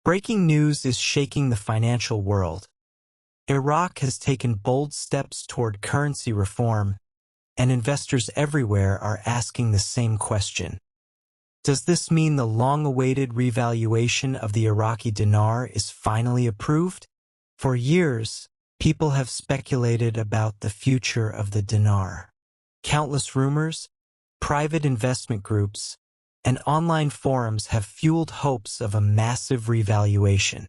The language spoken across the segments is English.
Breaking news is shaking the financial world. Iraq has taken bold steps toward currency reform, and investors everywhere are asking the same question. Does this mean the long-awaited revaluation of the Iraqi dinar is finally approved? For years, people have speculated about the future of the dinar. Countless rumors, private investment groups, and online forums have fueled hopes of a massive revaluation,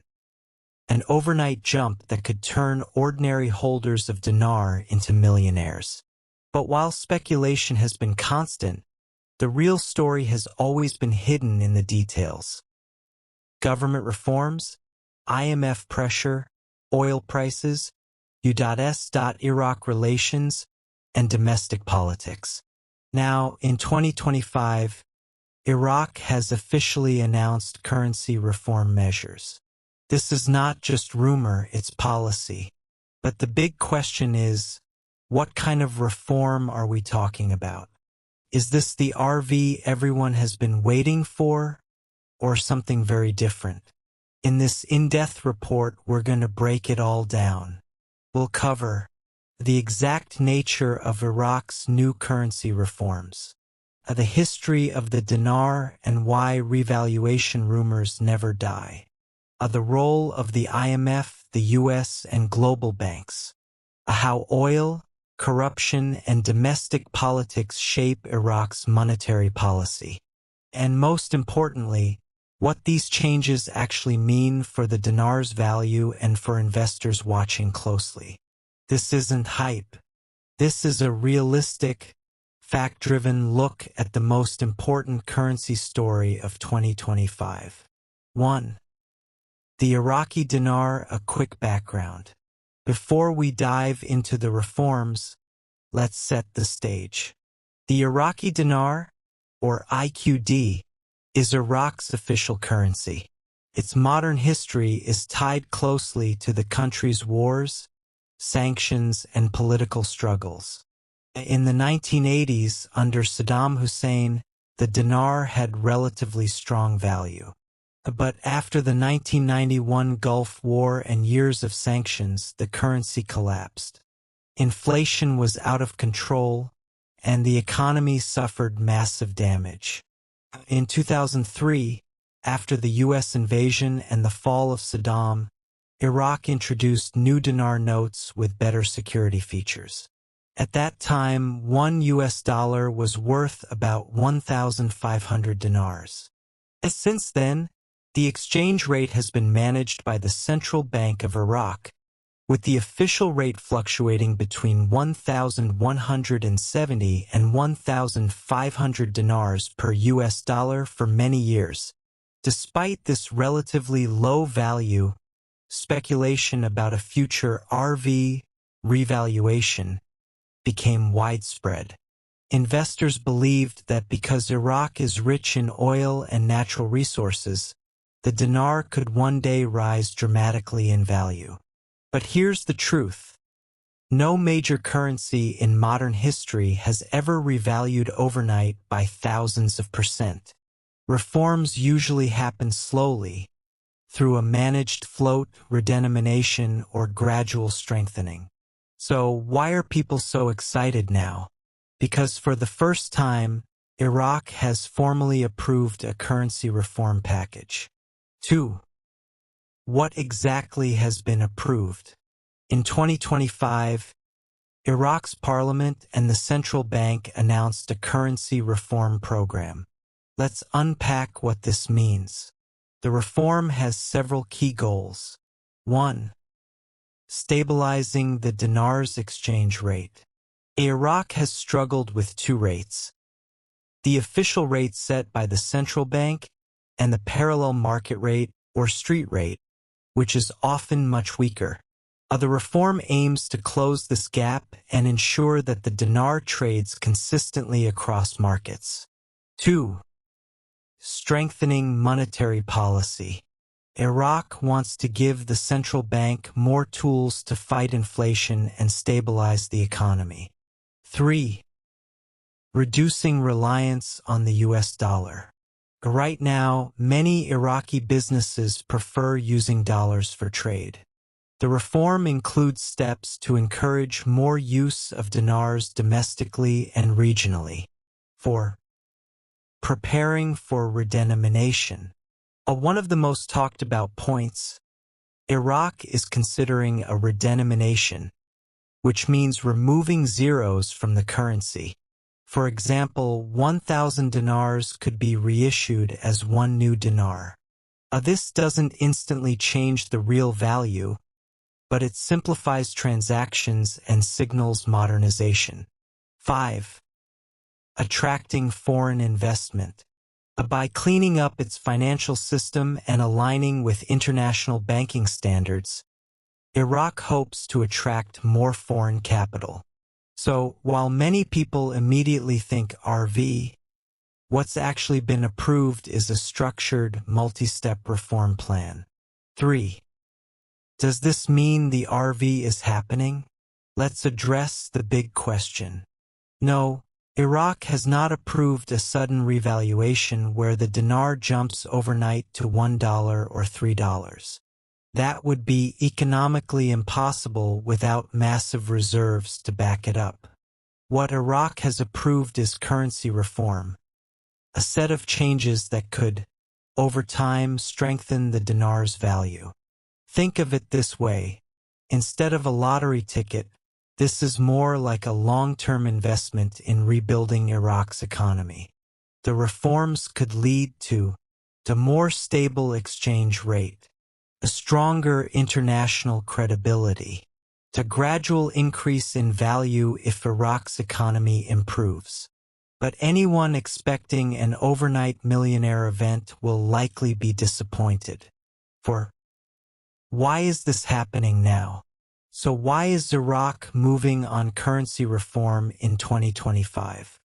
an overnight jump that could turn ordinary holders of dinar into millionaires. But while speculation has been constant, the real story has always been hidden in the details. Government reforms, IMF pressure, oil prices, U.S.-Iraq relations, and domestic politics. Now, in 2025, Iraq has officially announced currency reform measures. This is not just rumor, it's policy. But the big question is, what kind of reform are we talking about? Is this the RV everyone has been waiting for, or something very different? In this in-depth report, we're going to break it all down. We'll cover the exact nature of Iraq's new currency reforms, the history of the dinar and why revaluation rumors never die, the role of the IMF, the US, and global banks, how oil, corruption, and domestic politics shape Iraq's monetary policy, and most importantly, what these changes actually mean for the dinar's value and for investors watching closely. This isn't hype. This is a realistic, fact-driven look at the most important currency story of 2025. 1. The Iraqi dinar, a quick background. Before we dive into the reforms, let's set the stage. The Iraqi dinar, or IQD, is Iraq's official currency. Its modern history is tied closely to the country's wars, sanctions, and political struggles. In the 1980s, under Saddam Hussein, the dinar had relatively strong value. But after the 1991 Gulf War and years of sanctions, the currency collapsed. Inflation was out of control, and the economy suffered massive damage. In 2003, after the US invasion and the fall of Saddam, Iraq introduced new dinar notes with better security features. At that time, $1 was worth about 1,500 dinars. Since then, the exchange rate has been managed by the Central Bank of Iraq, with the official rate fluctuating between 1,170 and 1,500 dinars per US dollar for many years. Despite this relatively low value, speculation about a future RV revaluation became widespread. Investors believed that because Iraq is rich in oil and natural resources, the dinar could one day rise dramatically in value. But here's the truth. No major currency in modern history has ever revalued overnight by thousands of %. Reforms usually happen slowly, through a managed float, redenomination, or gradual strengthening. So why are people so excited now? Because for the first time, Iraq has formally approved a currency reform package. 2. What exactly has been approved? In 2025, Iraq's parliament and the central bank announced a currency reform program. Let's unpack what this means. The reform has several key goals. 1. Stabilizing the dinar's exchange rate. Iraq has struggled with two rates: the official rate set by the central bank and the parallel market rate or street rate, which is often much weaker. The reform aims to close this gap and ensure that the dinar trades consistently across markets. 2. Strengthening monetary policy. Iraq wants to give the central bank more tools to fight inflation and stabilize the economy. 3. Reducing reliance on the US dollar. Right now, many Iraqi businesses prefer using dollars for trade. The reform includes steps to encourage more use of dinars domestically and regionally. 4. Preparing for redenomination. One of the most talked about points, Iraq is considering a redenomination, which means removing zeros from the currency. For example, 1,000 dinars could be reissued as one new dinar. This doesn't instantly change the real value, but it simplifies transactions and signals modernization. 5. Attracting foreign investment. By cleaning up its financial system and aligning with international banking standards, Iraq hopes to attract more foreign capital. So, while many people immediately think RV, what's actually been approved is a structured, multi-step reform plan. 3. Does this mean the RV is happening? Let's address the big question. No, Iraq has not approved a sudden revaluation where the dinar jumps overnight to $1 or $3. That would be economically impossible without massive reserves to back it up. What Iraq has approved is currency reform, a set of changes that could, over time, strengthen the dinar's value. Think of it this way. Instead of a lottery ticket, this is more like a long-term investment in rebuilding Iraq's economy. The reforms could lead to a more stable exchange rate, a stronger international credibility, a gradual increase in value if Iraq's economy improves. But anyone expecting an overnight millionaire event will likely be disappointed. Why is this happening now? So why is Iraq moving on currency reform in 2025?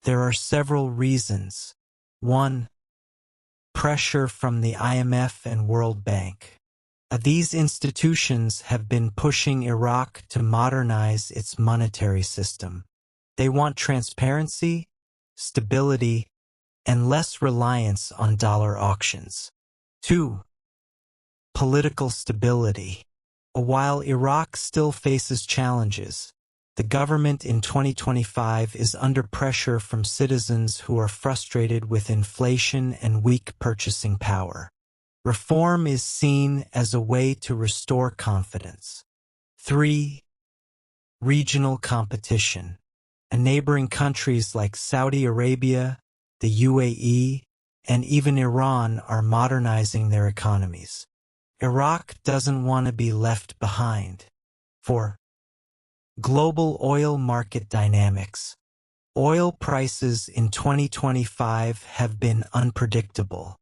There are several reasons. 1. Pressure from the IMF and World Bank. These institutions have been pushing Iraq to modernize its monetary system. They want transparency, stability, and less reliance on dollar auctions. 2. Political stability. While Iraq still faces challenges, the government in 2025 is under pressure from citizens who are frustrated with inflation and weak purchasing power. Reform is seen as a way to restore confidence. 3. Regional competition. Neighboring countries like Saudi Arabia, the UAE, and even Iran are modernizing their economies. Iraq doesn't want to be left behind. 4. Global oil market dynamics. Oil prices in 2025 have been unpredictable.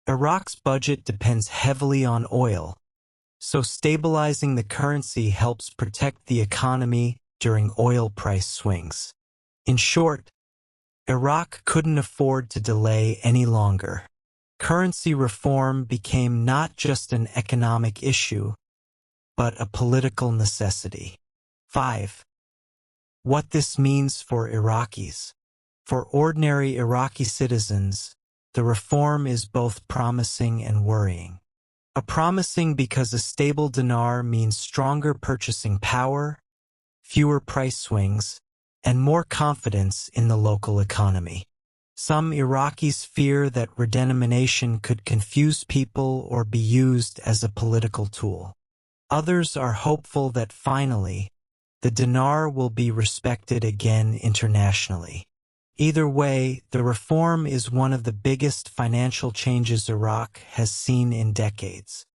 Iraq's budget depends heavily on oil, so stabilizing the currency helps protect the economy during oil price swings. In short, Iraq couldn't afford to delay any longer. Currency reform became not just an economic issue, but a political necessity. 5. What this means for Iraqis. For ordinary Iraqi citizens, the reform is both promising and worrying. Promising because a stable dinar means stronger purchasing power, fewer price swings, and more confidence in the local economy. Some Iraqis fear that redenomination could confuse people or be used as a political tool. Others are hopeful that finally, the dinar will be respected again internationally. Either way, the reform is one of the biggest financial changes Iraq has seen in decades.